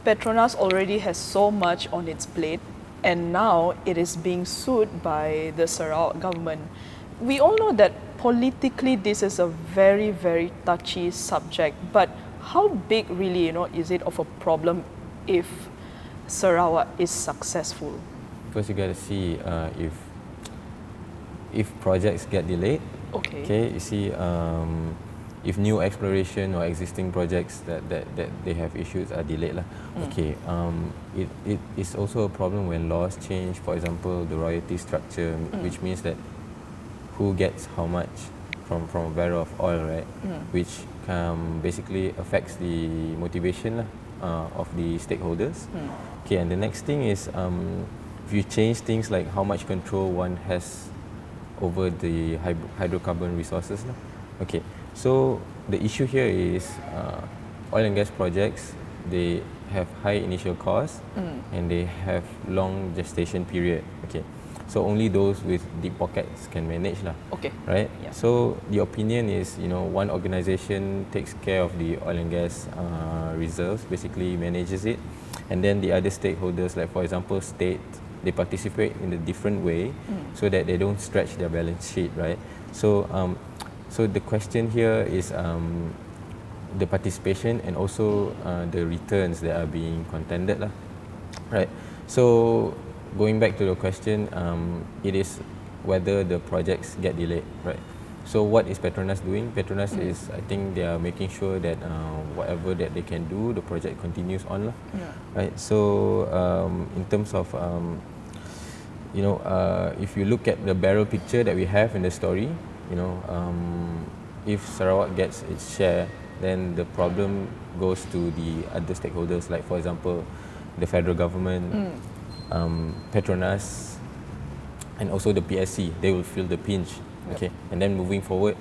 Petronas already has so much on its plate, and now it is being sued by the Sarawak government. We all know that politically this is a very, very touchy subject, but how big really, is it of a problem if Sarawak is successful? First, you got to see if projects get delayed. Okay. You see if new exploration or existing projects that they have issues are delayed lah. It is also a problem when laws change. For example, the royalty structure, which means that who gets how much from a barrel of oil, right? Which basically affects the motivation of the stakeholders. And the next thing is if you change things like how much control one has over the hydrocarbon resources. So the issue here is oil and gas projects, they have high initial costs and they have long gestation period. So only those with deep pockets can manage lah. Right? Yeah. So the opinion is, one organization takes care of the oil and gas reserves, basically manages it, and then the other stakeholders, like for example state, they participate in a different way so that they don't stretch their balance sheet, right? So the question here is the participation and also the returns that are being contended lah, right? So going back to the question, it is whether the projects get delayed, right? So what is Petronas doing? Petronas is, I think they are making sure that whatever that they can do, the project continues on lah, right? So in terms of if you look at the barrel picture that we have in the story, if Sarawak gets its share, then the problem goes to the other stakeholders, like for example, the federal government, Petronas, and also the PSC. They will feel the pinch. And then moving forward,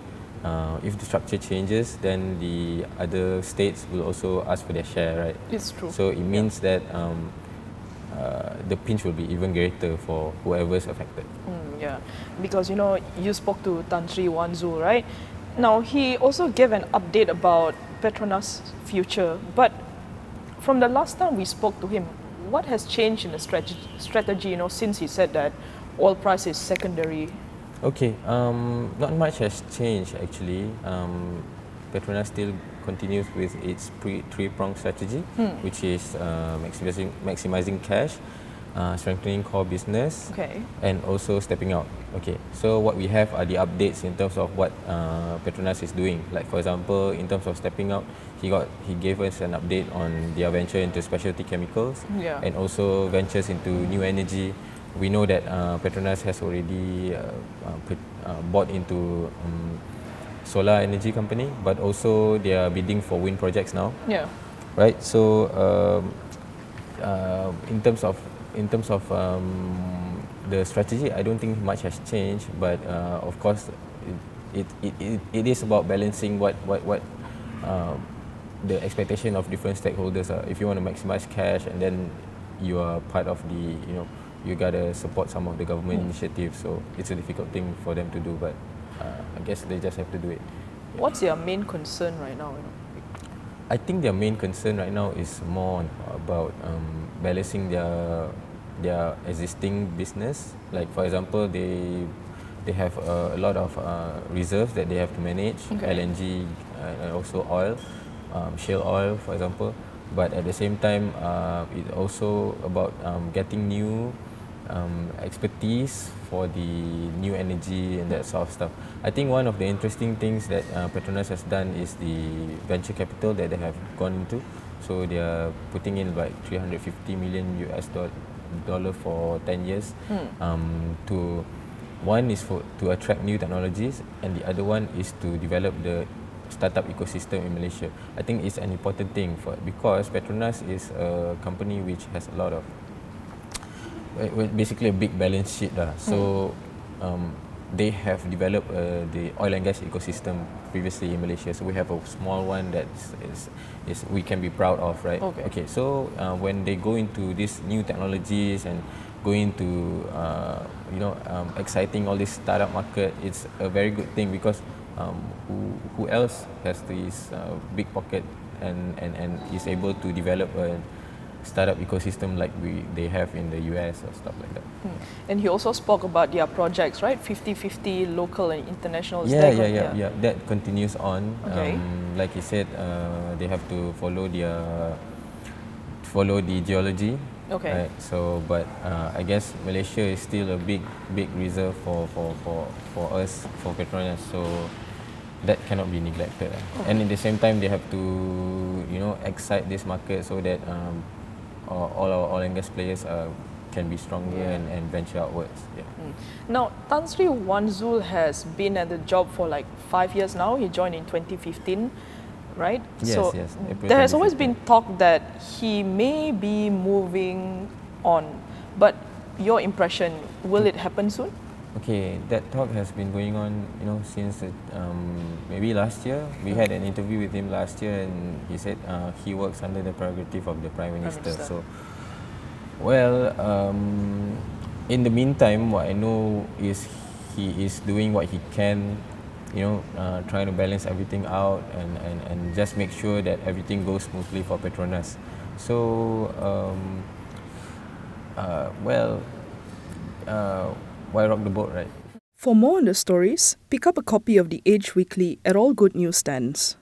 if the structure changes, then the other states will also ask for their share, right? It's true. So it means that the pinch will be even greater for whoever is affected. Yeah, because you spoke to Tan Sri Wanzu, right? Now he also gave an update about Petronas' future, but from the last time we spoke to him, what has changed in the strategy, since he said that oil price is secondary? Not much has changed actually. Petronas still continues with its three-pronged strategy, which is maximizing cash, strengthening core business, and also stepping out. So what we have are the updates in terms of what Petronas is doing. Like for example, in terms of stepping out, he gave us an update on their venture into specialty chemicals and also ventures into new energy. We know that Petronas has already bought into solar energy company, but also they are bidding for wind projects now. Right. So in terms of the strategy, I don't think much has changed. But of course, it is about balancing what the expectation of different stakeholders are. If you want to maximize cash, and then you are part of the you gotta support some of the government initiatives. So it's a difficult thing for them to do, but I guess they just have to do it. What's their main concern right now? I think their main concern right now is more about balancing their existing business. Like for example, they have a lot of reserves that they have to manage, LNG and also oil, shale oil, for example. But at the same time, it's also about getting new expertise for the new energy and that sort of stuff. I think one of the interesting things that Petronas has done is the venture capital that they have gone into. So they are putting in like $350 million for 10 years. One is to attract new technologies, and the other one is to develop the startup ecosystem in Malaysia. I think it's an important thing because Petronas is a company which has a lot of basically a big balance sheet. So they have developed the oil and gas ecosystem previously in Malaysia. So we have a small one that is we can be proud of, right? So when they go into these new technologies and go into exciting all this startup market, it's a very good thing because who else has this big pocket and is able to develop startup ecosystem like they have in the US or stuff like that. And he also spoke about their projects, right? 50-50 local and international. Is Yeah, that yeah. That continues on. Okay. Like you said, they have to follow the geology. Okay. Right. So, but I guess Malaysia is still a big reserve for us, for Petronas. So that cannot be neglected. And at the same time, they have to excite this market so that all our oil and gas players can be stronger and venture outwards. Yeah. Now, Tan Sri Wanzul has been at the job for like 5 years now. He joined in 2015, right? Yes, so yes. April there has always 2015. been talk that he may be moving on. But your impression, will it happen soon? Okay, that talk has been going on, since maybe last year. We had an interview with him last year, and he said he works under the prerogative of the Prime Minister. So, well, in the meantime, what I know is he is doing what he can, trying to balance everything out and just make sure that everything goes smoothly for Petronas. So, why rock the boat, right? For more on the stories, pick up a copy of The Age Weekly at all good newsstands.